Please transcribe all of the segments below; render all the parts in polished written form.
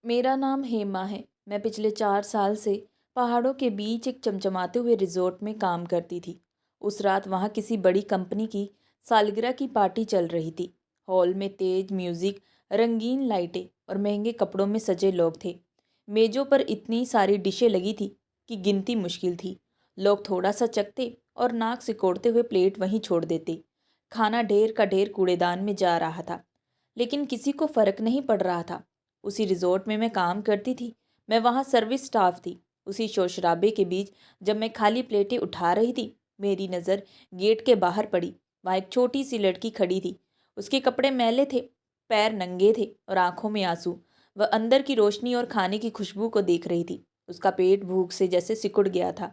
मेरा नाम हेमा है। मैं पिछले 4 साल से पहाड़ों के बीच एक चमचमाते हुए रिजॉर्ट में काम करती थी। उस रात वहाँ किसी बड़ी कंपनी की सालगिरह की पार्टी चल रही थी। हॉल में तेज म्यूजिक, रंगीन लाइटें और महंगे कपड़ों में सजे लोग थे। मेजों पर इतनी सारी डिशें लगी थी कि गिनती मुश्किल थी। लोग थोड़ा सा चखते और नाक सिकोड़ते हुए प्लेट वहीं छोड़ देते। खाना ढेर का ढेर कूड़ेदान में जा रहा था, लेकिन किसी को फर्क नहीं पड़ रहा था। उसी रिजॉर्ट में मैं काम करती थी। मैं वहाँ सर्विस स्टाफ थी। उसी शोर शराबे के बीच जब मैं खाली प्लेटें उठा रही थी, मेरी नज़र गेट के बाहर पड़ी। वहाँ एक छोटी सी लड़की खड़ी थी। उसके कपड़े मैले थे, पैर नंगे थे और आंखों में आंसू। वह अंदर की रोशनी और खाने की खुशबू को देख रही थी। उसका पेट भूख से जैसे सिकुड़ गया था।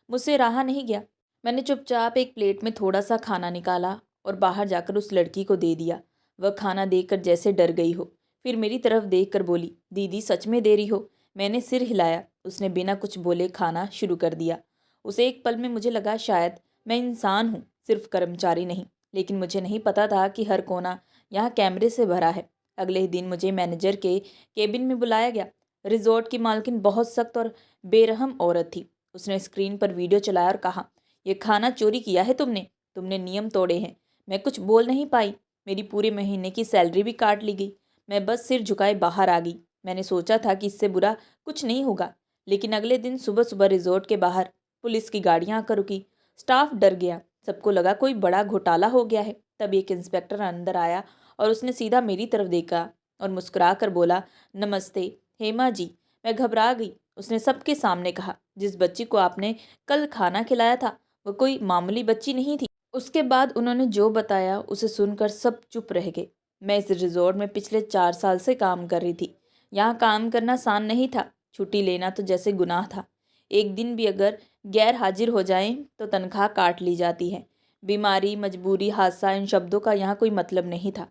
मुझसे रहा नहीं गया। मैंने चुपचाप एक प्लेट में थोड़ा सा खाना निकाला और बाहर जाकर उस लड़की को दे दिया। वह खाना देखकर जैसे डर गई हो, फिर मेरी तरफ देखकर बोली, दीदी सच में दे रही हो? मैंने सिर हिलाया। उसने बिना कुछ बोले खाना शुरू कर दिया। उसे एक पल में मुझे लगा शायद मैं इंसान हूँ, सिर्फ कर्मचारी नहीं। लेकिन मुझे नहीं पता था कि हर कोना यहाँ कैमरे से भरा है। अगले ही दिन मुझे मैनेजर के केबिन में बुलाया गया। रिजॉर्ट की मालकिन बहुत सख्त और बेरहम औरत थी। उसने स्क्रीन पर वीडियो चलाया और कहा, यह खाना चोरी किया है तुमने। तुमने नियम तोड़े हैं। मैं कुछ बोल नहीं पाई। मेरी पूरे महीने की सैलरी भी काट ली गई। मैं बस सिर झुकाए बाहर आ गई। मैंने सोचा था कि इससे बुरा कुछ नहीं होगा, लेकिन अगले दिन सुबह सुबह रिजॉर्ट के बाहर पुलिस की गाड़ियां आकर रुकी। स्टाफ डर गया। सबको लगा कोई बड़ा घोटाला हो गया है। तब एक इंस्पेक्टर अंदर आया और उसने सीधा मेरी तरफ देखा और मुस्कुरा कर बोला, नमस्ते हेमा जी। मैं घबरा गई। उसने सबके सामने कहा, जिस बच्ची को आपने कल खाना खिलाया था वो कोई मामूली बच्ची नहीं थी। उसके बाद उन्होंने जो बताया उसे सुनकर सब चुप रह गए। मैं इस रिजॉर्ट में पिछले 4 साल से काम कर रही थी। यहाँ काम करना आसान नहीं था। छुट्टी लेना तो जैसे गुनाह था। एक दिन भी अगर गैर हाजिर हो जाएं तो तनख्वाह काट ली जाती है। बीमारी, मजबूरी, हादसा, इन शब्दों का यहाँ कोई मतलब नहीं था।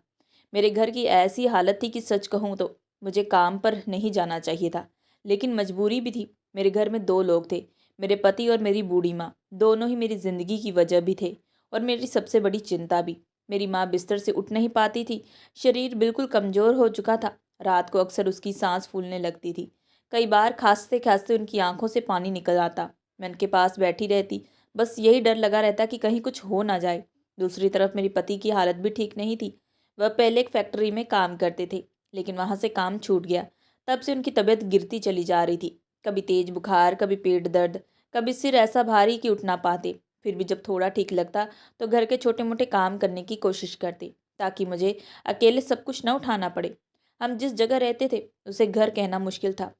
मेरे घर की ऐसी हालत थी कि सच कहूँ तो मुझे काम पर नहीं जाना चाहिए था, लेकिन मजबूरी भी थी। मेरे घर में 2 लोग थे, मेरे पति और मेरी बूढ़ी माँ। दोनों ही मेरी ज़िंदगी की वजह भी थे और मेरी सबसे बड़ी चिंता भी। मेरी माँ बिस्तर से उठ नहीं पाती थी। शरीर बिल्कुल कमज़ोर हो चुका था। रात को अक्सर उसकी सांस फूलने लगती थी। कई बार खांसते खांसते उनकी आंखों से पानी निकल आता। मैं उनके पास बैठी रहती, बस यही डर लगा रहता कि कहीं कुछ हो ना जाए। दूसरी तरफ मेरे पति की हालत भी ठीक नहीं थी। वह पहले एक फैक्ट्री में काम करते थे, लेकिन वहाँ से काम छूट गया। तब से उनकी तबीयत गिरती चली जा रही थी। कभी तेज बुखार, कभी पेट दर्द, कभी सिर ऐसा भारी कि उठ ना पाते। फिर भी जब थोड़ा ठीक लगता तो घर के छोटे मोटे काम करने की कोशिश करते, ताकि मुझे अकेले सब कुछ न उठाना पड़े। हम जिस जगह रहते थे उसे घर कहना मुश्किल था।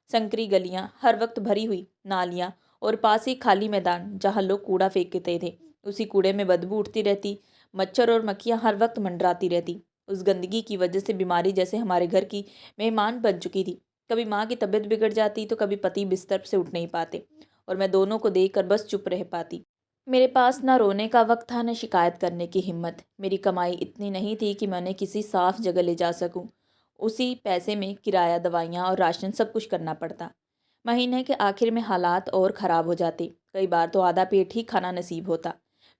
संकरी गलियां, हर वक्त भरी हुई नालियां और पास ही खाली मैदान जहां लोग कूड़ा फेंकते थे। उसी कूड़े में बदबू उठती रहती। मच्छर और मक्खियां हर वक्त मंडराती रहती। उस गंदगी की वजह से बीमारी जैसे हमारे घर की मेहमान बन चुकी थी। कभी माँ की तबीयत बिगड़ जाती तो कभी पति बिस्तर से उठ नहीं पाते, और मैं दोनों को देखकर बस चुप रह पाती। मेरे पास न रोने का वक्त था, न शिकायत करने की हिम्मत। मेरी कमाई इतनी नहीं थी कि मैं उन्हें किसी साफ जगह ले जा सकूं। उसी पैसे में किराया, दवाइयाँ और राशन सब कुछ करना पड़ता। महीने के आखिर में हालात और ख़राब हो जाते। कई बार तो आधा पेट ही खाना नसीब होता।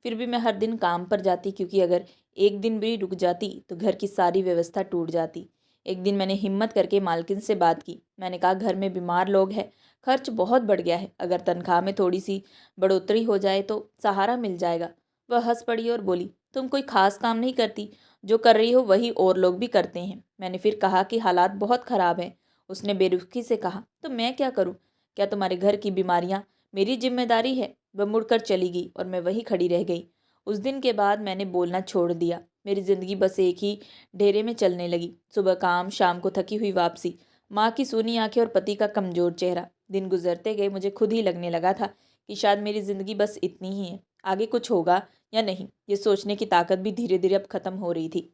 फिर भी मैं हर दिन काम पर जाती, क्योंकि अगर एक दिन भी रुक जाती तो घर की सारी व्यवस्था टूट जाती। एक दिन मैंने हिम्मत करके मालकिन से बात की। मैंने कहा, घर में बीमार लोग हैं, खर्च बहुत बढ़ गया है। अगर तनख्वाह में थोड़ी सी बढ़ोतरी हो जाए तो सहारा मिल जाएगा। वह हंस पड़ी और बोली, तुम कोई खास काम नहीं करती, जो कर रही हो वही और लोग भी करते हैं। मैंने फिर कहा कि हालात बहुत ख़राब हैं। उसने बेरुखी से कहा, तो मैं क्या करूं? क्या तुम्हारे घर की बीमारियां मेरी जिम्मेदारी है? वह मुड़कर चली गई और मैं वहीं खड़ी रह गई। उस दिन के बाद मैंने बोलना छोड़ दिया। मेरी ज़िंदगी बस एक ही ढेरे में चलने लगी। सुबह काम, शाम को थकी हुई वापसी, माँ की सूनी आंखें और पति का कमज़ोर चेहरा। दिन गुजरते गए मुझे खुद ही लगने लगा था कि शायद मेरी ज़िंदगी बस इतनी ही है। आगे कुछ होगा या नहीं, ये सोचने की ताकत भी धीरे धीरे अब ख़त्म हो रही थी।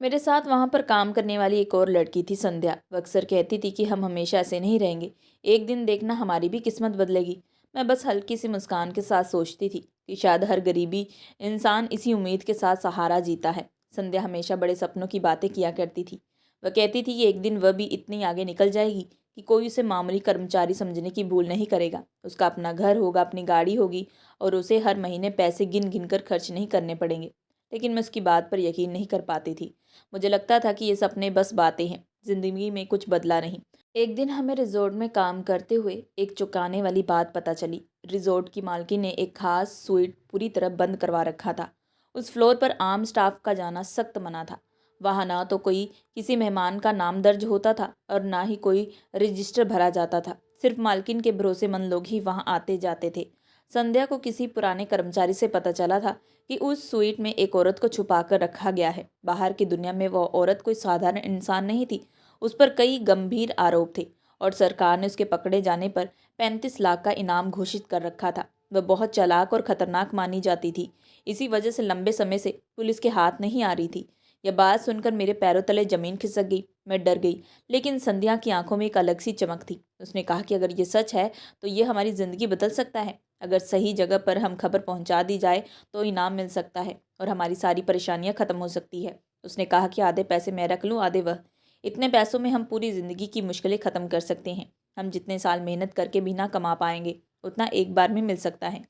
मेरे साथ वहाँ पर काम करने वाली एक और लड़की थी, संध्या। वह अक्सर कहती थी कि हम हमेशा ऐसे नहीं रहेंगे, एक दिन देखना हमारी भी किस्मत बदलेगी। मैं बस हल्की सी मुस्कान के साथ सोचती थी कि शायद हर गरीबी इंसान इसी उम्मीद के साथ सहारा जीता है। संध्या हमेशा बड़े सपनों की बातें किया करती थी। वह कहती थी कि एक दिन वह भी इतनी आगे निकल जाएगी कि कोई उसे मामूली कर्मचारी समझने की भूल नहीं करेगा। उसका अपना घर होगा, अपनी गाड़ी होगी, और उसे हर महीने पैसे गिन गिन कर खर्च नहीं करने पड़ेंगे। लेकिन मैं उसकी बात पर यकीन नहीं कर पाती थी। मुझे लगता था कि ये सपने बस बातें हैं, जिंदगी में कुछ बदला नहीं। एक दिन हमें रिजॉर्ट में काम करते हुए एक चौंकाने वाली बात पता चली। रिजॉर्ट की मालकिन ने एक खास स्वीट पूरी तरह बंद करवा रखा था। उस फ्लोर पर आम स्टाफ का जाना सख्त मना था। वहाँ ना तो कोई किसी मेहमान का नाम दर्ज होता था और ना ही कोई रजिस्टर भरा जाता था। सिर्फ मालकिन के भरोसेमंद लोग ही वहाँ आते जाते थे। संध्या को किसी पुराने कर्मचारी से पता चला था कि उस स्वीट में एक औरत को छुपा कर रखा गया है। बाहर की दुनिया में वह औरत कोई साधारण इंसान नहीं थी। उस पर कई गंभीर आरोप थे और सरकार ने उसके पकड़े जाने पर 35 लाख का इनाम घोषित कर रखा था। वह बहुत चालाक और खतरनाक मानी जाती थी। इसी वजह से लंबे समय से पुलिस के हाथ नहीं आ रही थी। यह बात सुनकर मेरे पैरों तले जमीन खिसक गई। मैं डर गई, लेकिन संध्या की आंखों में एक अलग सी चमक थी। उसने कहा कि अगर ये सच है तो ये हमारी ज़िंदगी बदल सकता है। अगर सही जगह पर हम खबर पहुंचा दी जाए तो इनाम मिल सकता है और हमारी सारी परेशानियां खत्म हो सकती है। उसने कहा कि आधे पैसे मैं रख लूँ, आधे वह। इतने पैसों में हम पूरी ज़िंदगी की मुश्किलें ख़त्म कर सकते हैं। हम जितने साल मेहनत करके भी ना कमा पाएंगे उतना एक बार में मिल सकता है।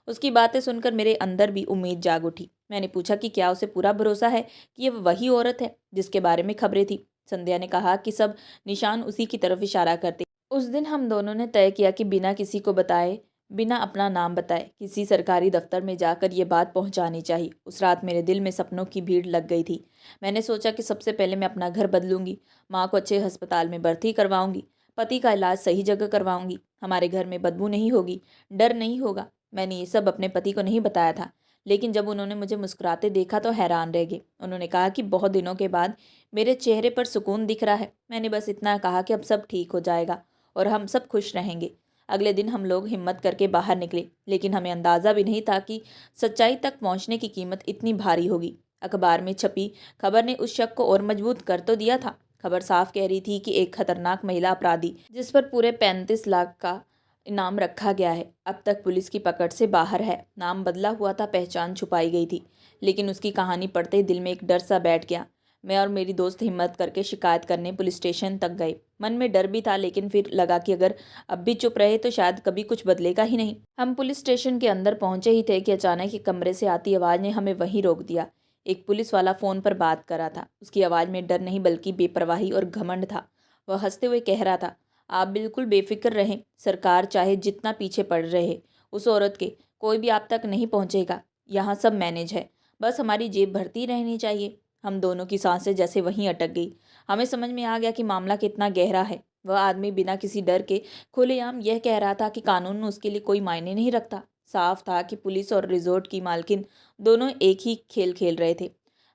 उसकी बातें सुनकर मेरे अंदर भी उम्मीद जाग उठी। मैंने पूछा कि क्या उसे पूरा भरोसा है कि ये वही औरत है जिसके बारे में खबरें थी। संध्या ने कहा कि सब निशान उसी की तरफ इशारा करते। उस दिन हम दोनों ने तय किया कि बिना किसी को बताए, बिना अपना नाम बताए, किसी सरकारी दफ्तर में जाकर ये बात पहुंचानी चाहिए। उस रात मेरे दिल में सपनों की भीड़ लग गई थी। मैंने सोचा कि सबसे पहले मैं अपना घर बदलूंगी, माँ को अच्छे अस्पताल में भर्ती करवाऊंगी, पति का इलाज सही जगह करवाऊंगी, हमारे घर में बदबू नहीं होगी, डर नहीं होगा। मैंने ये सब अपने पति को नहीं बताया था, लेकिन जब उन्होंने मुझे मुस्कुराते देखा तो हैरान रह गए। उन्होंने कहा कि बहुत दिनों के बाद मेरे चेहरे पर सुकून दिख रहा है। मैंने बस इतना कहा कि अब सब ठीक हो जाएगा और हम सब खुश रहेंगे। अगले दिन हम लोग हिम्मत करके बाहर निकले, लेकिन हमें अंदाज़ा भी नहीं था कि सच्चाई तक पहुंचने की कीमत इतनी भारी होगी। अखबार में छपी खबर ने उस शक को और मजबूत कर तो दिया था। खबर साफ कह रही थी कि एक खतरनाक महिला अपराधी जिस पर पूरे 35 लाख का इनाम रखा गया है, अब तक पुलिस की पकड़ से बाहर है। नाम बदला हुआ था, पहचान छुपाई गई थी, लेकिन उसकी कहानी पढ़ते ही दिल में एक डर सा बैठ गया। मैं और मेरी दोस्त हिम्मत करके शिकायत करने पुलिस स्टेशन तक गए। मन में डर भी था, लेकिन फिर लगा कि अगर अब भी चुप रहे तो शायद कभी कुछ बदलेगा ही नहीं। हम पुलिस स्टेशन के अंदर पहुंचे ही थे कि अचानक ही कमरे से आती आवाज़ ने हमें वहीं रोक दिया। एक पुलिस वाला फ़ोन पर बात कर रहा था। उसकी आवाज़ में डर नहीं बल्कि बेपरवाही और घमंड था। वह हंसते हुए कह रहा था, आप बिल्कुल बेफिक्र रहें, सरकार चाहे जितना पीछे पड़ रहे उस औरत के, कोई भी आप तक नहीं पहुंचेगा। यहाँ सब मैनेज है, बस हमारी जेब भरती रहनी चाहिए। हम दोनों की सांसें जैसे वहीं अटक गई। हमें समझ में आ गया कि मामला कितना गहरा है। वह आदमी बिना किसी डर के खुलेआम यह कह रहा था कि कानून उसके लिए कोई मायने नहीं रखता। साफ था कि पुलिस और रिजॉर्ट की मालकिन दोनों एक ही खेल खेल रहे थे।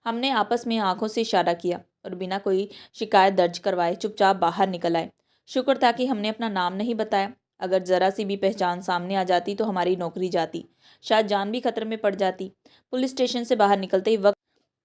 हमने आपस में आंखों से इशारा किया और बिना कोई शिकायत दर्ज करवाए चुपचाप बाहर निकल आए। शुक्र था कि हमने अपना नाम नहीं बताया। अगर जरा सी भी पहचान सामने आ जाती तो हमारी नौकरी जाती, शायद जान भी खतरे में पड़ जाती। पुलिस स्टेशन से बाहर निकलते ही वक्त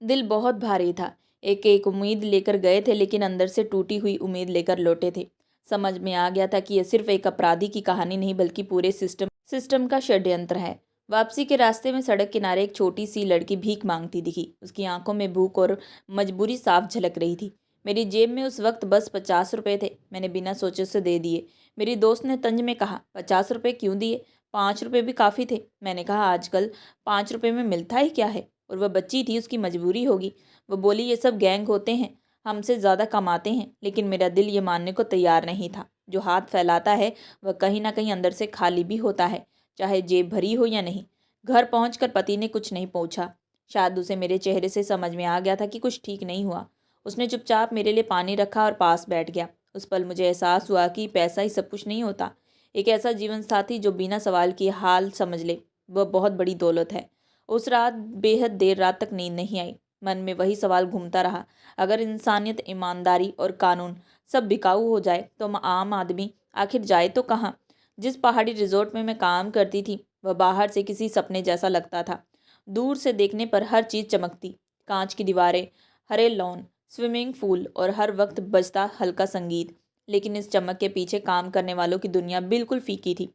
दिल बहुत भारी था। एक एक उम्मीद लेकर गए थे, लेकिन अंदर से टूटी हुई उम्मीद लेकर लौटे थे। समझ में आ गया था कि यह सिर्फ एक अपराधी की कहानी नहीं बल्कि पूरे सिस्टम का षड्यंत्र है। वापसी के रास्ते में सड़क किनारे एक छोटी सी लड़की भीख मांगती दिखी। उसकी आंखों में भूख और मजबूरी साफ झलक रही थी। मेरी जेब में उस वक्त बस 50 रुपये थे। मैंने बिना सोचे उसे दे दिए। मेरी दोस्त ने तंज में कहा, 50 रुपये क्यों दिए? 5 रुपये भी काफ़ी थे। मैंने कहा, आजकल 5 रुपये में मिलता ही क्या है? और वह बच्ची थी, उसकी मजबूरी होगी। वह बोली, ये सब गैंग होते हैं, हमसे ज़्यादा कमाते हैं। लेकिन मेरा दिल ये मानने को तैयार नहीं था। जो हाथ फैलाता है वह कहीं ना कहीं अंदर से खाली भी होता है, चाहे जेब भरी हो या नहीं। घर पहुंचकर पति ने कुछ नहीं पूछा। शायद उसे मेरे चेहरे से समझ में आ गया था कि कुछ ठीक नहीं हुआ। उसने चुपचाप मेरे लिए पानी रखा और पास बैठ गया। उस पल मुझे एहसास हुआ कि पैसा ही सब कुछ नहीं होता। एक ऐसा जीवन साथी जो बिना सवाल किए हाल समझ ले, वह बहुत बड़ी दौलत है। उस रात बेहद देर रात तक नींद नहीं आई। मन में वही सवाल घूमता रहा, अगर इंसानियत, ईमानदारी और कानून सब बिकाऊ हो जाए तो आम आदमी आखिर जाए तो कहाँ? जिस पहाड़ी रिजॉर्ट में मैं काम करती थी वह बाहर से किसी सपने जैसा लगता था। दूर से देखने पर हर चीज़ चमकती, कांच की दीवारें, हरे लॉन, स्विमिंग पूल और हर वक्त बजता हल्का संगीत। लेकिन इस चमक के पीछे काम करने वालों की दुनिया बिल्कुल फीकी थी।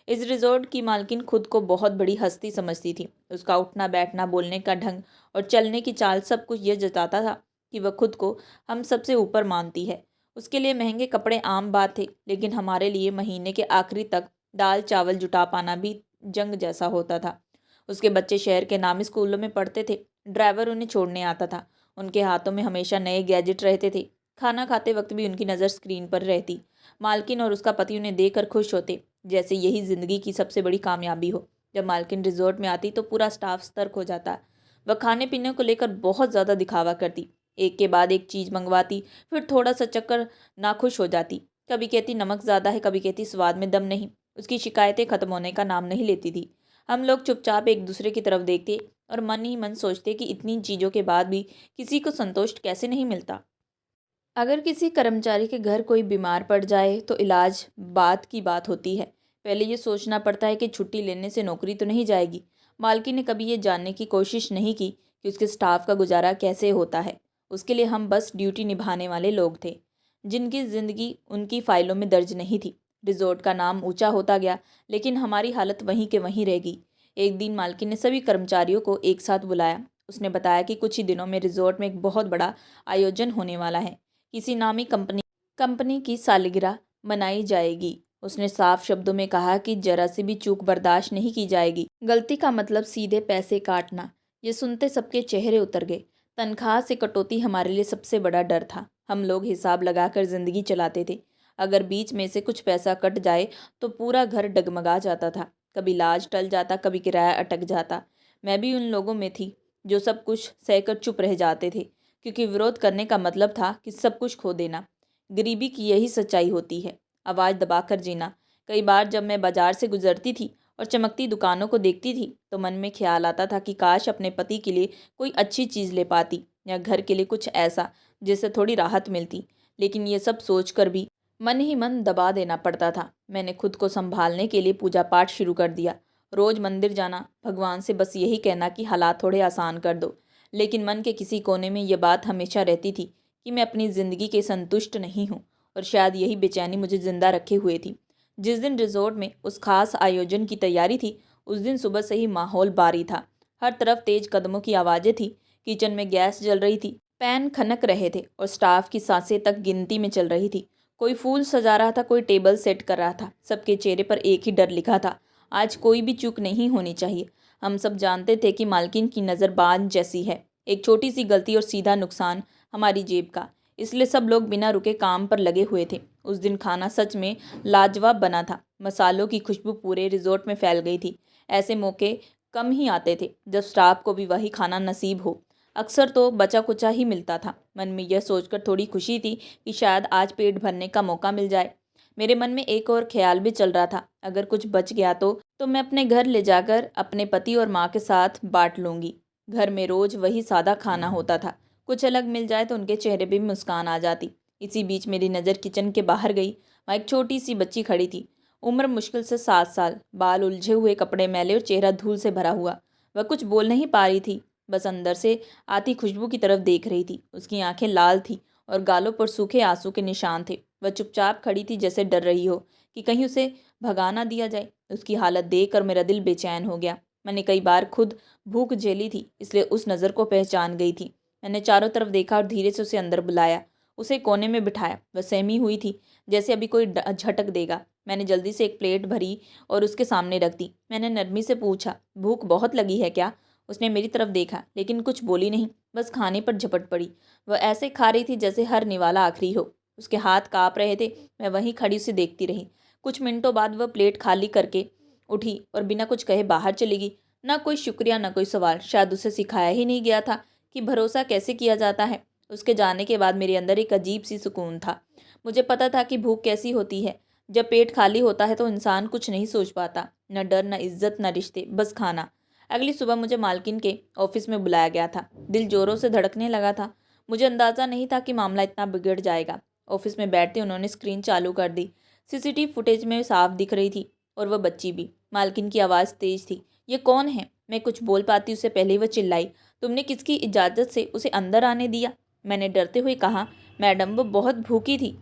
इस रिजॉर्ट की मालकिन खुद को बहुत बड़ी हस्ती समझती थी। उसका उठना बैठना, बोलने का ढंग और चलने की चाल सब कुछ यह जताता था कि वह खुद को हम सबसे ऊपर मानती है। उसके लिए महंगे कपड़े आम बात थे, लेकिन हमारे लिए महीने के आखिरी तक दाल चावल जुटा पाना भी जंग जैसा होता था। उसके बच्चे शहर के नामी स्कूलों में पढ़ते थे। ड्राइवर उन्हें छोड़ने आता था। उनके हाथों में हमेशा नए गैजेट रहते थे। खाना खाते वक्त भी उनकी नज़र स्क्रीन पर रहती। मालकिन और उसका पति उन्हें देखकर खुश होते, जैसे यही ज़िंदगी की सबसे बड़ी कामयाबी हो। जब मालकिन रिजॉर्ट में आती तो पूरा स्टाफ सतर्क हो जाता। वह खाने पीने को लेकर बहुत ज़्यादा दिखावा करती, एक के बाद एक चीज़ मंगवाती, फिर थोड़ा सा चक्कर नाखुश हो जाती। कभी कहती नमक ज़्यादा है, कभी कहती स्वाद में दम नहीं। उसकी शिकायतें ख़त्म होने का नाम नहीं लेती थी। हम लोग चुपचाप एक दूसरे की तरफ देखते और मन ही मन सोचते कि इतनी चीज़ों के बाद भी किसी को संतोष कैसे नहीं मिलता। अगर किसी कर्मचारी के घर कोई बीमार पड़ जाए तो इलाज बात की बात होती है। पहले ये सोचना पड़ता है कि छुट्टी लेने से नौकरी तो नहीं जाएगी। मालकिन ने कभी ये जानने की कोशिश नहीं की कि उसके स्टाफ का गुजारा कैसे होता है। उसके लिए हम बस ड्यूटी निभाने वाले लोग थे, जिनकी ज़िंदगी उनकी फाइलों में दर्ज नहीं थी। रिजॉर्ट का नाम ऊंचा होता गया, लेकिन हमारी हालत वहीं के वहीं रह गई। एक दिन मालकिन ने सभी कर्मचारियों को एक साथ बुलाया। उसने बताया कि कुछ ही दिनों में रिजॉर्ट में एक बहुत बड़ा आयोजन होने वाला है। किसी नामी कंपनी की सालगिरह मनाई जाएगी। उसने साफ शब्दों में कहा कि जरा सी भी चूक बर्दाश्त नहीं की जाएगी। गलती का मतलब सीधे पैसे काटना। ये सुनते सबके चेहरे उतर गए। तनख्वाह से कटौती हमारे लिए सबसे बड़ा डर था। हम लोग हिसाब लगाकर जिंदगी चलाते थे। अगर बीच में से कुछ पैसा कट जाए तो पूरा घर डगमगा जाता था। कभी इलाज टल जाता, कभी किराया अटक जाता। मैं भी उन लोगों में थी जो सब कुछ सहकर चुप रह जाते थे, क्योंकि विरोध करने का मतलब था कि सब कुछ खो देना। गरीबी की यही सच्चाई होती है, आवाज़ दबाकर जीना। कई बार जब मैं बाजार से गुजरती थी और चमकती दुकानों को देखती थी तो मन में ख्याल आता था कि काश अपने पति के लिए कोई अच्छी चीज़ ले पाती, या घर के लिए कुछ ऐसा जिससे थोड़ी राहत मिलती। लेकिन ये सब सोचकर भी मन ही मन दबा देना पड़ता था। मैंने खुद को संभालने के लिए पूजा पाठ शुरू कर दिया। रोज़ मंदिर जाना, भगवान से बस यही कहना कि हालात थोड़े आसान कर दो। लेकिन मन के किसी कोने में ये बात हमेशा रहती थी कि मैं अपनी ज़िंदगी के संतुष्ट नहीं हूँ, और शायद यही बेचैनी मुझे ज़िंदा रखे हुए थी। जिस दिन रिजॉर्ट में उस खास आयोजन की तैयारी थी, उस दिन सुबह से ही माहौल भारी था। हर तरफ तेज कदमों की आवाज़ें थी। किचन में गैस जल रही थी, पैन खनक रहे थे और स्टाफ की सांसें तक गिनती में चल रही थी। कोई फूल सजा रहा था, कोई टेबल सेट कर रहा था। सबके चेहरे पर एक ही डर लिखा था, आज कोई भी चूक नहीं होनी चाहिए। हम सब जानते थे कि मालकिन की नज़र बांझ जैसी है। एक छोटी सी गलती और सीधा नुकसान हमारी जेब का। इसलिए सब लोग बिना रुके काम पर लगे हुए थे। उस दिन खाना सच में लाजवाब बना था। मसालों की खुशबू पूरे रिजॉर्ट में फैल गई थी। ऐसे मौके कम ही आते थे जब स्टाफ को भी वही खाना नसीब हो। अक्सर तो बचा कुचा ही मिलता था। मन में यह सोचकर थोड़ी खुशी थी कि शायद आज पेट भरने का मौका मिल जाए। मेरे मन में एक और ख्याल भी चल रहा था, अगर कुछ बच गया तो मैं अपने घर ले जाकर अपने पति और माँ के साथ बांट लूँगी। घर में रोज़ वही सादा खाना होता था, कुछ अलग मिल जाए तो उनके चेहरे पे भी मुस्कान आ जाती। इसी बीच मेरी नज़र किचन के बाहर गई। वहाँ एक छोटी सी बच्ची खड़ी थी। उम्र मुश्किल से 7 साल, बाल उलझे हुए, कपड़े मैले और चेहरा धूल से भरा हुआ। वह कुछ बोल नहीं पा रही थी, बस अंदर से आती खुशबू की तरफ देख रही थी। उसकी आंखें लाल थी और गालों पर सूखे आंसू के निशान थे। वह चुपचाप खड़ी थी, जैसे डर रही हो कि कहीं उसे भगा ना दिया जाए। उसकी हालत देखकर मेरा दिल बेचैन हो गया। मैंने कई बार खुद भूख झेली थी, इसलिए उस नज़र को पहचान गई थी। मैंने चारों तरफ देखा और धीरे से उसे अंदर बुलाया। उसे कोने में बिठाया। वह सहमी हुई थी, जैसे अभी कोई झटक देगा। मैंने जल्दी से एक प्लेट भरी और उसके सामने रख दी। मैंने नरमी से पूछा, भूख बहुत लगी है क्या? उसने मेरी तरफ देखा, लेकिन कुछ बोली नहीं, बस खाने पर झपट पड़ी। वह ऐसे खा रही थी जैसे हर निवाला आखिरी हो। उसके हाथ काँप रहे थे। मैं वहीं खड़ी उसे देखती रही। कुछ मिनटों बाद वह प्लेट खाली करके उठी और बिना कुछ कहे बाहर चली गई। ना कोई शुक्रिया, ना कोई सवाल। शायद उसे सिखाया ही नहीं गया था कि भरोसा कैसे किया जाता है। उसके जाने के बाद मेरे अंदर एक अजीब सी सुकून था। मुझे पता था कि भूख कैसी होती है। जब पेट खाली होता है तो इंसान कुछ नहीं सोच पाता, न डर, न इज्जत, न रिश्ते, बस खाना। अगली सुबह मुझे मालकिन के ऑफिस में बुलाया गया था। दिल जोरों से धड़कने लगा था। मुझे अंदाज़ा नहीं था कि मामला इतना बिगड़ जाएगा। ऑफिस में बैठते उन्होंने स्क्रीन चालू कर दी। सीसीटीवी फुटेज में साफ दिख रही थी, और वह बच्ची भी। मालकिन की आवाज़ तेज थी, ये कौन है? मैं कुछ बोल पाती उससे पहले ही वह चिल्लाई, तुमने किसकी इजाज़त से उसे अंदर आने दिया? मैंने डरते हुए कहा, मैडम वो बहुत भूखी थी।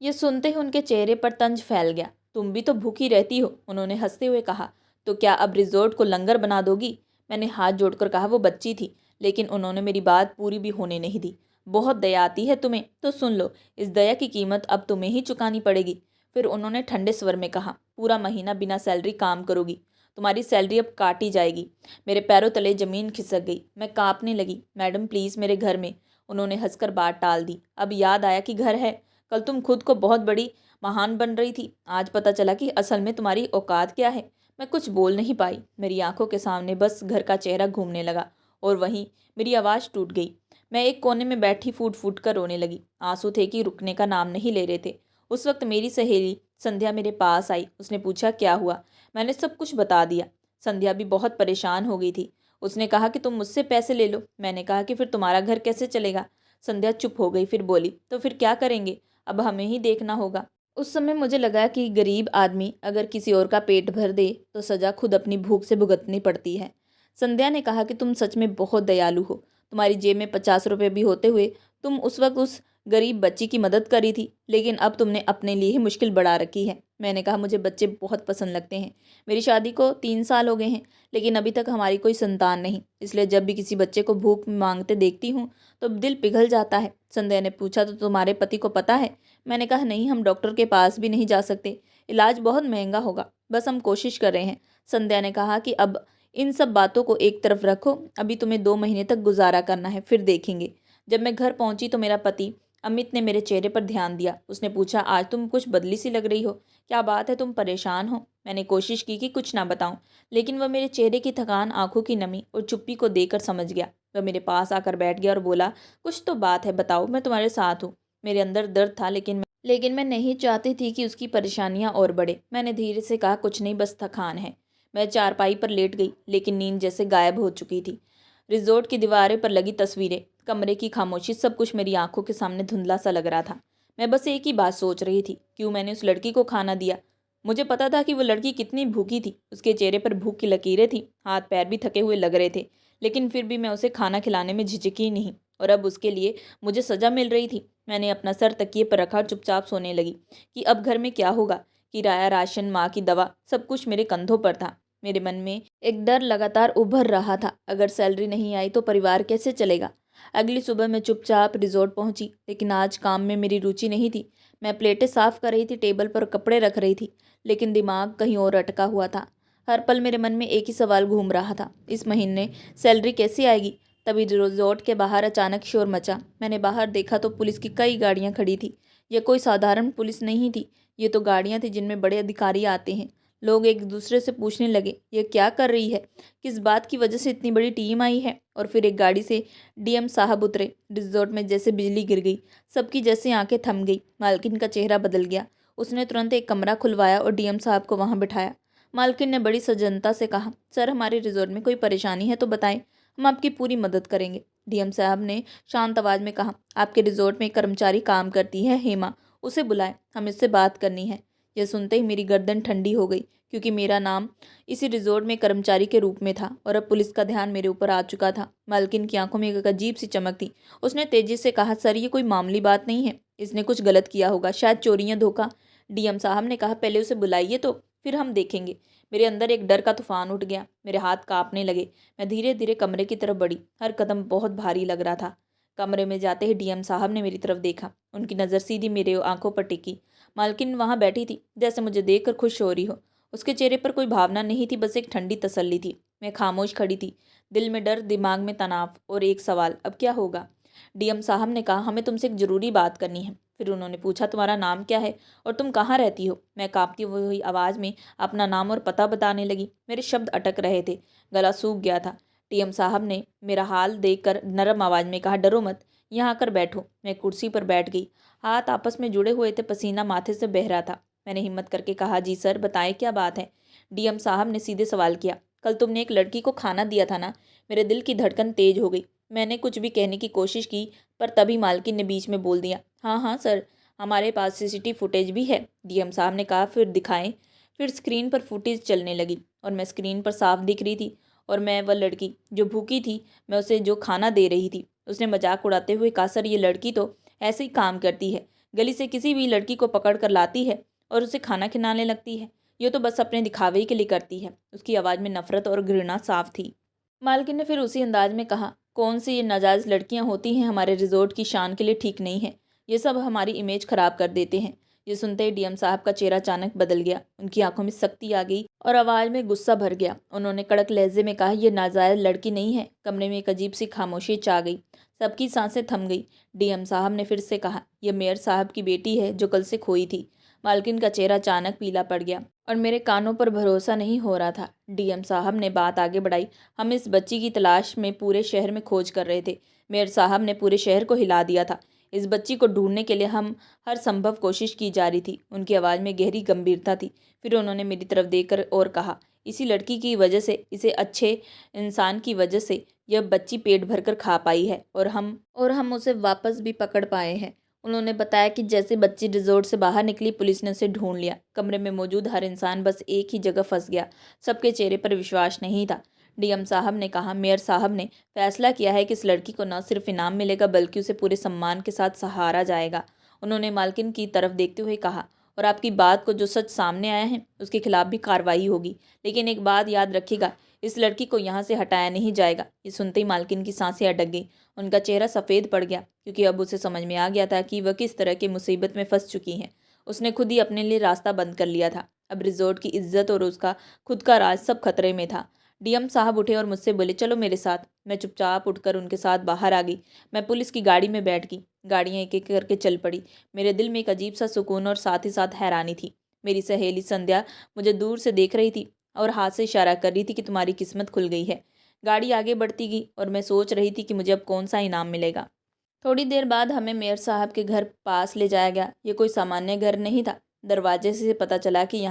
ये सुनते ही उनके चेहरे पर तंज फैल गया। तुम भी तो भूखी रहती हो, उन्होंने हंसते हुए कहा। तो क्या अब रिजॉर्ट को लंगर बना दोगी? मैंने हाथ जोड़कर कहा। वो बच्ची थी, लेकिन उन्होंने मेरी बात पूरी भी होने नहीं दी। बहुत दया आती है तुम्हें, तो सुन लो, इस दया की कीमत अब तुम्हें ही चुकानी पड़ेगी। फिर उन्होंने ठंडे स्वर में कहा, पूरा महीना बिना सैलरी काम करोगी, तुम्हारी सैलरी अब काटी जाएगी। मेरे पैरों तले जमीन खिसक गई। मैं कांपने लगी। मैडम प्लीज़, मेरे घर में उन्होंने हंसकर बात टाल दी। अब याद आया कि घर है। कल तुम खुद को बहुत बड़ी महान बन रही थी, आज पता चला कि असल में तुम्हारी औकात क्या है। मैं कुछ बोल नहीं पाई। मेरी आंखों के सामने बस घर का चेहरा घूमने लगा और वहीं मेरी आवाज़ टूट गई। मैं एक कोने में बैठी फूट फूट कर रोने लगी। आंसू थे कि रुकने का नाम नहीं ले रहे थे। उस वक्त मेरी सहेली संध्या मेरे पास आई। उसने पूछा क्या हुआ। मैंने सब कुछ बता दिया। संध्या भी बहुत परेशान हो गई थी। उसने कहा कि तुम मुझसे पैसे ले लो। मैंने कहा कि फिर तुम्हारा घर कैसे चलेगा। संध्या चुप हो गई, फिर बोली तो फिर क्या करेंगे, अब हमें ही देखना होगा। उस समय मुझे लगा कि गरीब आदमी अगर किसी और का पेट भर दे तो सज़ा खुद अपनी भूख से भुगतनी पड़ती है। संध्या ने कहा कि तुम सच में बहुत दयालु हो। तुम्हारी जेब में 50 रुपये भी होते हुए तुम उस वक्त उस गरीब बच्ची की मदद करी थी, लेकिन अब तुमने अपने लिए ही मुश्किल बढ़ा रखी है। मैंने कहा मुझे बच्चे बहुत पसंद लगते हैं। मेरी शादी को 3 साल हो गए हैं, लेकिन अभी तक हमारी कोई संतान नहीं। इसलिए जब भी किसी बच्चे को भूख मांगते देखती हूँ तो दिल पिघल जाता है। संध्या ने पूछा तो तुम्हारे पति को पता है। मैंने कहा नहीं, हम डॉक्टर के पास भी नहीं जा सकते, इलाज बहुत महंगा होगा, बस हम कोशिश कर रहे हैं। संध्या ने कहा कि अब इन सब बातों को एक तरफ रखो, अभी तुम्हें 2 महीने तक गुजारा करना है, फिर देखेंगे। जब मैं घर पहुंची तो मेरा पति अमित ने मेरे चेहरे पर ध्यान दिया। उसने पूछा आज तुम कुछ बदली सी लग रही हो, क्या बात है, तुम परेशान हो। मैंने कोशिश की कि कुछ ना बताऊं, लेकिन वह मेरे चेहरे की थकान, आंखों की नमी और चुप्पी को देखकर समझ गया। वह मेरे पास आकर बैठ गया और बोला कुछ तो बात है, बताओ, मैं तुम्हारे साथ हूँ। मेरे अंदर दर्द था, लेकिन मैं नहीं चाहती थी कि उसकी परेशानियां और बढ़े। मैंने धीरे से कहा कुछ नहीं, बस थकान है। मैं चारपाई पर लेट गई, लेकिन नींद जैसे गायब हो चुकी थी। रिजॉर्ट की दीवारें पर लगी तस्वीरें, कमरे की खामोशी, सब कुछ मेरी आंखों के सामने धुंधला सा लग रहा था। मैं बस एक ही बात सोच रही थी, क्यों मैंने उस लड़की को खाना दिया। मुझे पता था कि वो लड़की कितनी भूखी थी। उसके चेहरे पर भूख की लकीरें थी, हाथ पैर भी थके हुए लग रहे थे, लेकिन फिर भी मैं उसे खाना खिलाने में झिझकी नहीं। और अब उसके लिए मुझे सज़ा मिल रही थी। मैंने अपना सर तकिए पर रखा और चुपचाप सोने लगी कि अब घर में क्या होगा। किराया, राशन, माँ की दवा, सब कुछ मेरे कंधों पर था। मेरे मन में एक डर लगातार उभर रहा था, अगर सैलरी नहीं आई तो परिवार कैसे चलेगा। अगली सुबह मैं चुपचाप रिजॉर्ट पहुंची, लेकिन आज काम में मेरी रुचि नहीं थी। मैं प्लेटें साफ कर रही थी, टेबल पर कपड़े रख रही थी, लेकिन दिमाग कहीं और अटका हुआ था। हर पल मेरे मन में एक ही सवाल घूम रहा था, इस महीने सैलरी कैसे आएगी। तभी रिजॉर्ट के बाहर अचानक शोर मचा। मैंने बाहर देखा तो पुलिस की कई गाड़ियां खड़ी थी। यह कोई साधारण पुलिस नहीं थी, ये तो गाड़ियां थी जिनमें बड़े अधिकारी आते हैं। लोग एक दूसरे से पूछने लगे ये क्या कर रही है, किस बात की वजह से इतनी बड़ी टीम आई है। और फिर एक गाड़ी से डीएम साहब उतरे। रिजॉर्ट में जैसे बिजली गिर गई, सबकी जैसे आंखें थम गई। मालकिन का चेहरा बदल गया। उसने तुरंत एक कमरा खुलवाया और डीएम साहब को वहां बिठाया। मालकिन ने बड़ी सजनता से कहा सर, हमारे रिजॉर्ट में कोई परेशानी है तो बताएं, हम आपकी पूरी मदद करेंगे। डीएम साहब ने शांत आवाज में कहा आपके रिजॉर्ट में एक कर्मचारी काम करती है, हेमा, उसे बुलाएं, हम इससे बात करनी है। यह सुनते ही मेरी गर्दन ठंडी हो गई, क्योंकि मेरा नाम इसी रिजॉर्ट में कर्मचारी के रूप में था और अब पुलिस का ध्यान मेरे ऊपर आ चुका था। मालकिन की आंखों में एक अजीब सी चमक थी। उसने तेजी से कहा सर, ये कोई मामूली बात नहीं है, इसने कुछ गलत किया होगा, शायद चोरी या धोखा। डीएम साहब ने कहा पहले उसे बुलाइए तो फिर हम देखेंगे। मेरे अंदर एक डर का तूफान उठ गया, मेरे हाथ कांपने लगे। मैं धीरे धीरे कमरे की तरफ बढ़ी, हर कदम बहुत भारी लग रहा था। कमरे में जाते ही डीएम साहब ने मेरी तरफ देखा। उनकी नज़र सीधी मेरे आंखों पर टिकी। मालकिन वहां बैठी थी, जैसे मुझे देखकर खुश हो रही हो। उसके चेहरे पर कोई भावना नहीं थी, बस एक ठंडी तसल्ली थी। मैं खामोश खड़ी थी, दिल में डर, दिमाग में तनाव और एक सवाल, अब क्या होगा। डीएम साहब ने कहा हमें तुमसे एक ज़रूरी बात करनी है। फिर उन्होंने पूछा तुम्हारा नाम क्या है और तुम कहाँ रहती हो। मैं कांपती हुई आवाज़ में अपना नाम और पता बताने लगी। मेरे शब्द अटक रहे थे, गला सूख गया था। डीएम साहब ने मेरा हाल देखकर नरम आवाज़ में कहा डरो मत, यहाँ आकर बैठो। मैं कुर्सी पर बैठ गई, हाथ आपस में जुड़े हुए थे, पसीना माथे से बह रहा था। मैंने हिम्मत करके कहा जी सर, बताएं क्या बात है। डीएम साहब ने सीधे सवाल किया कल तुमने एक लड़की को खाना दिया था ना। मेरे दिल की धड़कन तेज हो गई। मैंने कुछ भी कहने की कोशिश की, पर तभी मालकिन ने बीच में बोल दिया हाँ हाँ सर, हमारे पास सीसीटीवी फुटेज भी है। डीएम साहब ने कहा फिर दिखाएं। फिर स्क्रीन पर फुटेज चलने लगी और मैं स्क्रीन पर साफ दिख रही थी। और मैं वह लड़की जो भूखी थी, मैं उसे जो खाना दे रही थी। उसने मजाक उड़ाते हुए कहा सर, ये लड़की तो ऐसे ही काम करती है, गली से किसी भी लड़की को पकड़ कर लाती है और उसे खाना खिलाने लगती है। ये तो बस अपने दिखावे के लिए करती है। उसकी आवाज़ में नफरत और घृणा साफ थी। मालकिन ने फिर उसी अंदाज में कहा कौन सी ये नाजायज़ लड़कियां होती हैं, हमारे रिजॉर्ट की शान के लिए ठीक नहीं है। ये सब हमारी इमेज ख़राब कर देते हैं। ये सुनते ही डीएम साहब का चेहरा अचानक बदल गया। उनकी आंखों में सख्ती आ गई और आवाज़ में गुस्सा भर गया। उन्होंने कड़क लहजे में कहा, ये नाजायज़ लड़की नहीं है। कमरे में एक अजीब सी खामोशी छा गई। सबकी सांसें थम गई। डीएम साहब ने फिर से कहा, यह मेयर साहब की बेटी है जो कल से खोई थी। मालकिन का चेहरा अचानक पीला पड़ गया और मेरे कानों पर भरोसा नहीं हो रहा था। डीएम साहब ने बात आगे बढ़ाई, हम इस बच्ची की तलाश में पूरे शहर में खोज कर रहे थे। मेयर साहब ने पूरे शहर को हिला दिया था। इस बच्ची को ढूंढने के लिए हम हर संभव कोशिश की जा रही थी। उनकी आवाज़ में गहरी गंभीरता थी। फिर उन्होंने मेरी तरफ देखकर और कहा, इसी लड़की की वजह से, इसे अच्छे इंसान की वजह से यह बच्ची पेट भरकर खा पाई है और हम उसे वापस भी पकड़ पाए हैं। उन्होंने बताया कि जैसे बच्ची रिजॉर्ट से बाहर निकली, पुलिस ने उसे ढूंढ लिया। कमरे में मौजूद हर इंसान बस एक ही जगह फंस गया। सबके चेहरे पर विश्वास नहीं था। डीएम साहब ने कहा, मेयर साहब ने फैसला किया है कि इस लड़की को न सिर्फ इनाम मिलेगा बल्कि उसे पूरे सम्मान के साथ सहारा जाएगा। उन्होंने मालकिन की तरफ देखते हुए कहा, और आपकी बात को जो सच सामने आया है उसके खिलाफ भी कार्रवाई होगी। लेकिन एक बात याद रखिएगा, इस लड़की को यहाँ से हटाया नहीं जाएगा। ये सुनते ही मालकिन की सांसें अटक गई। उनका चेहरा सफ़ेद पड़ गया क्योंकि अब उसे समझ में आ गया था कि वह किस तरह की मुसीबत में फंस चुकी हैं। उसने खुद ही अपने लिए रास्ता बंद कर लिया था। अब रिजॉर्ट की इज्जत और उसका खुद का राज सब खतरे में था। डीएम साहब उठे और मुझसे बोले, चलो मेरे साथ। मैं चुपचाप उठकर उनके साथ बाहर आ गई। मैं पुलिस की गाड़ी में बैठ गई। गाड़ियाँ एक एक करके चल पड़ी। मेरे दिल में एक अजीब सा सुकून और साथ ही साथ हैरानी थी। मेरी सहेली संध्या मुझे दूर से देख रही थी और हाथ से इशारा कर रही थी कि तुम्हारी किस्मत खुल गई है। गाड़ी आगे बढ़ती गई और मैं सोच रही थी कि मुझे अब कौन सा इनाम मिलेगा। थोड़ी देर बाद हमें मेयर साहब के घर पास ले जाया गया। ये कोई सामान्य घर नहीं था। दरवाजे से पता चला कि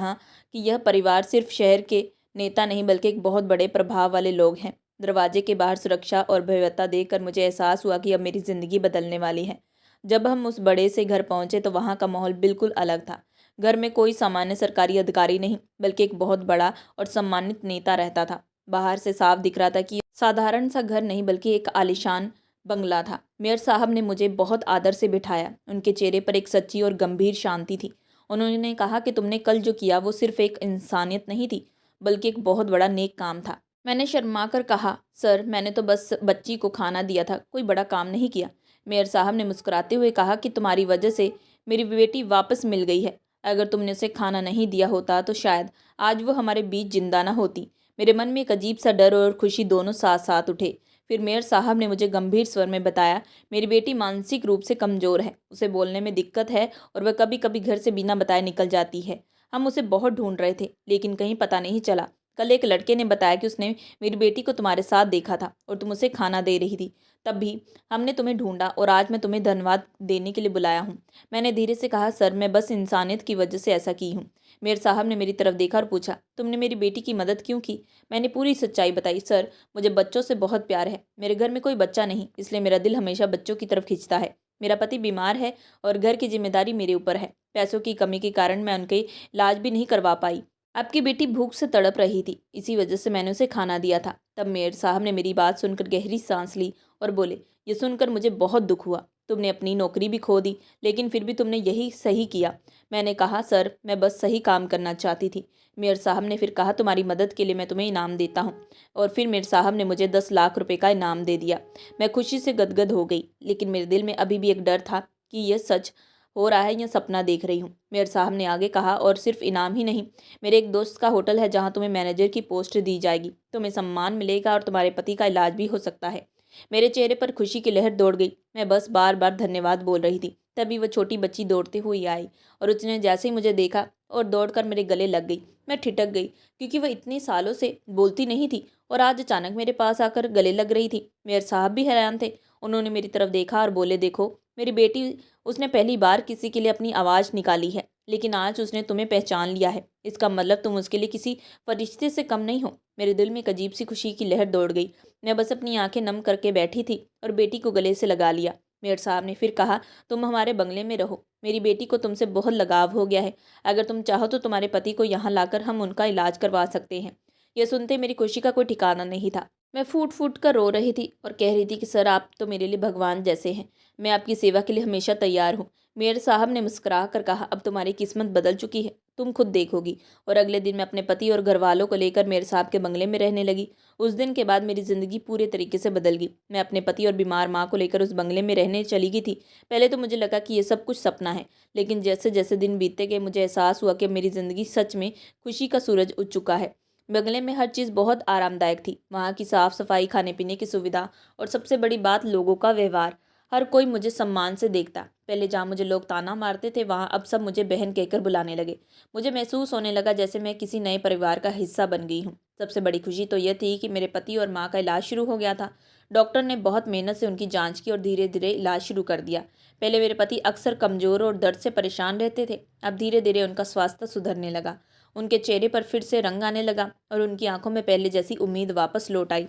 यह परिवार सिर्फ शहर के नेता नहीं बल्कि एक बहुत बड़े प्रभाव वाले लोग हैं। दरवाजे के बाहर सुरक्षा और भव्यता देखकर मुझे एहसास हुआ कि अब मेरी ज़िंदगी बदलने वाली है। जब हम उस बड़े से घर पहुंचे तो वहाँ का माहौल बिल्कुल अलग था। घर में कोई सामान्य सरकारी अधिकारी नहीं बल्कि एक बहुत बड़ा और सम्मानित नेता रहता था। बाहर से साफ दिख रहा था कि साधारण सा घर नहीं बल्कि एक आलीशान बंगला था। मेयर साहब ने मुझे बहुत आदर से बिठाया। उनके चेहरे पर एक सच्ची और गंभीर शांति थी। उन्होंने कहा कि तुमने कल जो किया वो सिर्फ एक इंसानियत नहीं थी बल्कि एक बहुत बड़ा नेक काम था। मैंने शर्मा कर कहा, सर मैंने तो बस बच्ची को खाना दिया था, कोई बड़ा काम नहीं किया। मेयर साहब ने मुस्कुराते हुए कहा कि तुम्हारी वजह से मेरी बेटी वापस मिल गई है। अगर तुमने उसे खाना नहीं दिया होता तो शायद आज वो हमारे बीच जिंदा ना होती। मेरे मन में एक अजीब सा डर और खुशी दोनों साथ साथ उठे। फिर मेयर साहब ने मुझे गंभीर स्वर में बताया, मेरी बेटी मानसिक रूप से कमज़ोर है, उसे बोलने में दिक्कत है और वह कभी कभी घर से बिना बताए निकल जाती है। हम उसे बहुत ढूंढ रहे थे लेकिन कहीं पता नहीं चला। कल एक लड़के ने बताया कि उसने मेरी बेटी को तुम्हारे साथ देखा था और तुम उसे खाना दे रही थी। तब भी हमने तुम्हें ढूंढा और आज मैं तुम्हें धन्यवाद देने के लिए बुलाया हूँ। मैंने धीरे से कहा, सर मैं बस इंसानियत की वजह से ऐसा की हूँ। मेयर साहब ने मेरी तरफ देखा और पूछा, तुमने मेरी बेटी की मदद क्यों की? मैंने पूरी सच्चाई बताई। सर मुझे बच्चों से बहुत प्यार है। मेरे घर में कोई बच्चा नहीं, इसलिए मेरा दिल हमेशा बच्चों की तरफ खींचता है। मेरा पति बीमार है और घर की जिम्मेदारी मेरे ऊपर है। पैसों की कमी के कारण मैं उनके इलाज भी नहीं करवा पाई। आपकी बेटी भूख से तड़प रही थी, इसी वजह से मैंने उसे खाना दिया था। तब मेयर साहब ने मेरी बात सुनकर गहरी सांस ली और बोले, ये सुनकर मुझे बहुत दुख हुआ। तुमने अपनी नौकरी भी खो दी लेकिन फिर भी तुमने यही सही किया। मैंने कहा, सर मैं बस सही काम करना चाहती थी। मेयर साहब ने फिर कहा, तुम्हारी मदद के लिए मैं तुम्हें इनाम देता हूँ। और फिर मेयर साहब ने मुझे 10 लाख रुपए का इनाम दे दिया। मैं खुशी से गदगद हो गई लेकिन मेरे दिल में अभी भी एक डर था कि यह सच हो रहा है या सपना देख रही हूँ। मेयर साहब ने आगे कहा, और सिर्फ इनाम ही नहीं, मेरे एक दोस्त का होटल है जहाँ तुम्हें मैनेजर की पोस्ट दी जाएगी। तुम्हें सम्मान मिलेगा और तुम्हारे पति का इलाज भी हो सकता है। मेरे चेहरे पर खुशी की लहर दौड़ गई। मैं बस बार बार धन्यवाद बोल रही थी। तभी वह छोटी बच्ची दौड़ते हुई आई और उसने जैसे ही मुझे देखा और दौड़कर मेरे गले लग गई। मैं ठिठक गई क्योंकि वह इतनी सालों से बोलती नहीं थी और आज अचानक मेरे पास आकर गले लग रही थी। मेयर साहब भी हैरान थे। उन्होंने मेरी तरफ देखा और बोले, देखो मेरी बेटी, उसने पहली बार किसी के लिए अपनी आवाज़ निकाली है लेकिन आज उसने तुम्हें पहचान लिया है। इसका मतलब तुम उसके लिए किसी फरिश्ते से कम नहीं हो। मेरे दिल में एक अजीब सी खुशी की लहर दौड़ गई। मैं बस अपनी आंखें नम करके बैठी थी और बेटी को गले से लगा लिया। मेयर साहब ने फिर कहा, तुम हमारे बंगले में रहो। मेरी बेटी को तुमसे बहुत लगाव हो गया है। अगर तुम चाहो तो तुम्हारे पति को यहाँ लाकर हम उनका इलाज करवा सकते हैं। यह सुनते मेरी खुशी का कोई ठिकाना नहीं था। मैं फूट फूट कर रो रही थी और कह रही थी कि सर आप तो मेरे लिए भगवान जैसे हैं। मैं आपकी सेवा के लिए हमेशा तैयार हूँ। मेयर साहब ने मुस्कुरा कर कहा, अब तुम्हारी किस्मत बदल चुकी है। तुम खुद देखोगी। और अगले दिन मैं अपने पति और घर वालों को लेकर मेयर साहब के बंगले में रहने लगी। उस दिन के बाद मेरी ज़िंदगी पूरे तरीके से बदल गई। मैं अपने पति और बीमार माँ को लेकर उस बंगले में रहने चली गई थी। पहले तो मुझे लगा कि ये सब कुछ सपना है, लेकिन जैसे जैसे दिन बीतते गए मुझे एहसास हुआ कि मेरी ज़िंदगी सच में खुशी का सूरज उग चुका है। बंगले में हर चीज़ बहुत आरामदायक थी। वहाँ की साफ़ सफाई, खाने पीने की सुविधा और सबसे बड़ी बात लोगों का व्यवहार। हर कोई मुझे सम्मान से देखता। पहले जहाँ मुझे लोग ताना मारते थे, वहाँ अब सब मुझे बहन कहकर बुलाने लगे। मुझे महसूस होने लगा जैसे मैं किसी नए परिवार का हिस्सा बन गई हूँ। सबसे बड़ी खुशी तो यह थी कि मेरे पति और माँ का इलाज शुरू हो गया था। डॉक्टर ने बहुत मेहनत से उनकी जांच की और धीरे धीरे इलाज शुरू कर दिया। पहले मेरे पति अक्सर कमज़ोर और दर्द से परेशान रहते थे। अब धीरे धीरे उनका स्वास्थ्य सुधरने लगा। उनके चेहरे पर फिर से रंग आने लगा और उनकी आंखों में पहले जैसी उम्मीद वापस लौट आई।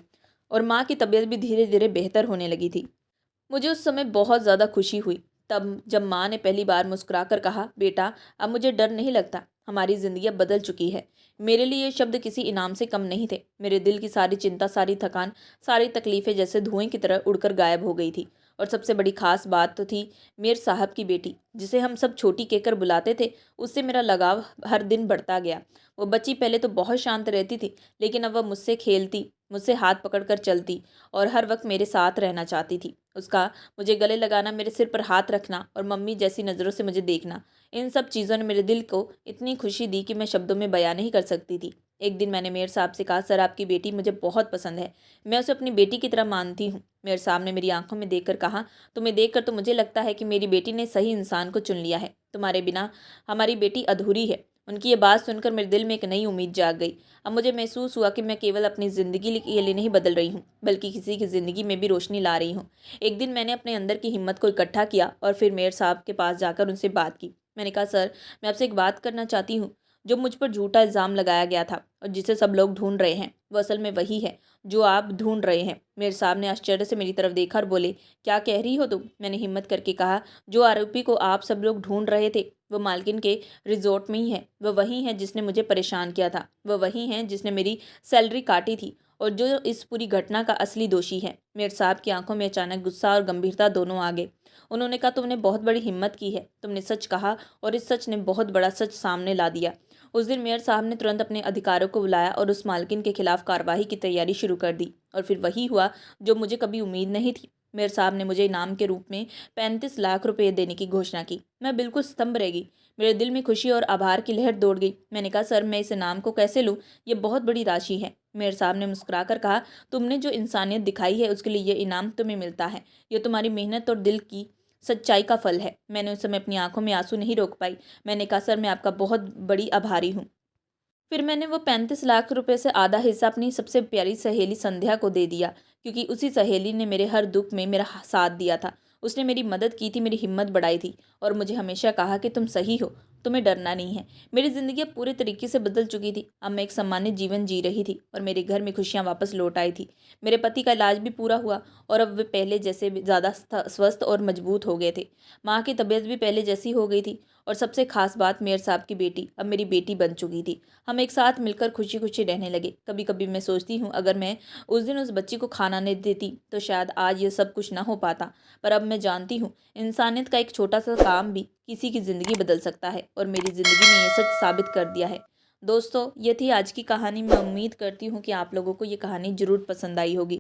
और माँ की तबीयत भी धीरे धीरे बेहतर होने लगी थी। मुझे उस समय बहुत ज़्यादा खुशी हुई तब जब माँ ने पहली बार मुस्कुराकर कहा, बेटा अब मुझे डर नहीं लगता, हमारी ज़िंदगी अब बदल चुकी है। मेरे लिए ये शब्द किसी इनाम से कम नहीं थे। मेरे दिल की सारी चिंता, सारी थकान, सारी तकलीफ़ें जैसे धुएं की तरह उड़कर गायब हो गई थी। और सबसे बड़ी खास बात तो थी मेयर साहब की बेटी, जिसे हम सब छोटी कहकर बुलाते थे। उससे मेरा लगाव हर दिन बढ़ता गया। वो बच्ची पहले तो बहुत शांत रहती थी, लेकिन अब वह मुझसे खेलती, मुझसे हाथ पकड़कर चलती और हर वक्त मेरे साथ रहना चाहती थी। उसका मुझे गले लगाना, मेरे सिर पर हाथ रखना और मम्मी जैसी नज़रों से मुझे देखना, इन सब चीज़ों ने मेरे दिल को इतनी खुशी दी कि मैं शब्दों में बयां नहीं कर सकती थी। एक दिन मैंने मेयर साहब से कहा, सर आपकी बेटी मुझे बहुत पसंद है, मैं उसे अपनी बेटी की तरह मानती हूँ। मेयर साहब ने मेरी आंखों में देखकर कहा, तुम्हें देखकर तो मुझे लगता है कि मेरी बेटी ने सही इंसान को चुन लिया है। तुम्हारे बिना हमारी बेटी अधूरी है। उनकी ये बात सुनकर मेरे दिल में एक नई उम्मीद जाग गई। अब मुझे महसूस हुआ कि मैं केवल अपनी ज़िंदगी के लिए नहीं बदल रही हूँ, बल्कि किसी की ज़िंदगी में भी रोशनी ला रही हूँ। एक दिन मैंने अपने अंदर की हिम्मत को इकट्ठा किया और फिर मेयर साहब के पास जाकर उनसे बात की। मैंने कहा, सर मैं आपसे एक बात करना चाहती हूँ। जो मुझ पर झूठा इल्ज़ाम लगाया गया था और जिसे सब लोग ढूंढ रहे हैं, वो असल में वही है जो आप ढूंढ रहे हैं। मेयर साहब ने आश्चर्य से मेरी तरफ देखा और बोले, क्या कह रही हो तुम? मैंने हिम्मत करके कहा, जो आरोपी को आप सब लोग ढूंढ रहे थे वो मालकिन के रिजॉर्ट में ही है। वह वही है जिसने मुझे परेशान किया था। वह वही है जिसने मेरी सैलरी काटी थी और जो इस पूरी घटना का असली दोषी है। मेयर साहब की आंखों में अचानक गुस्सा और गंभीरता दोनों आ गए। उन्होंने कहा, तुमने बहुत बड़ी हिम्मत की है, तुमने सच कहा और इस सच ने बहुत बड़ा सच सामने ला दिया। उस दिन मेयर साहब ने तुरंत अपने अधिकारियों को बुलाया और उस मालकिन के खिलाफ कार्रवाई की तैयारी शुरू कर दी। और फिर वही हुआ जो मुझे कभी उम्मीद नहीं थी। मेयर साहब ने मुझे इनाम के रूप में 35 लाख रुपए देने की घोषणा की। मैं बिल्कुल स्तंभ रह गई। मेरे दिल में खुशी और आभार की लहर दौड़ गई। मैंने कहा, सर मैं इस इनाम को कैसे लूँ? ये बहुत बड़ी राशि है। मेयर साहब ने मुस्कुराकर कहा, तुमने जो इंसानियत दिखाई है उसके लिए ये इनाम तुम्हें मिलता है। ये तुम्हारी मेहनत और दिल की सच्चाई का फल है। मैंने उस समय अपनी आंखों में आंसू नहीं रोक पाई। मैंने कहा, सर मैं आपका बहुत बड़ी आभारी हूँ। फिर मैंने वो 35 लाख रुपए से आधा हिस्सा अपनी सबसे प्यारी सहेली संध्या को दे दिया, क्योंकि उसी सहेली ने मेरे हर दुख में मेरा साथ दिया था। उसने मेरी मदद की थी, मेरी हिम्मत बढ़ाई थी और मुझे हमेशा कहा कि तुम सही हो, तुम्हें डरना नहीं है। मेरी ज़िंदगी अब पूरे तरीके से बदल चुकी थी। अब मैं एक सम्मानित जीवन जी रही थी और मेरे घर में खुशियाँ वापस लौट आई थी। मेरे पति का इलाज भी पूरा हुआ और अब वे पहले जैसे ज़्यादा स्वस्थ और मजबूत हो गए थे। माँ की तबीयत भी पहले जैसी हो गई थी और सबसे खास बात, मेयर साहब की बेटी अब मेरी बेटी बन चुकी थी। हम एक साथ मिलकर खुशी खुशी रहने लगे। कभी कभी मैं सोचती हूँ, अगर मैं उस दिन उस बच्ची को खाना नहीं देती तो शायद आज ये सब कुछ ना हो पाता। पर अब मैं जानती हूँ, इंसानियत का एक छोटा सा काम भी किसी की ज़िंदगी बदल सकता है और मेरी ज़िंदगी ने ये सच साबित कर दिया है। दोस्तों, ये थी आज की कहानी। मैं उम्मीद करती हूँ कि आप लोगों को ये कहानी ज़रूर पसंद आई होगी।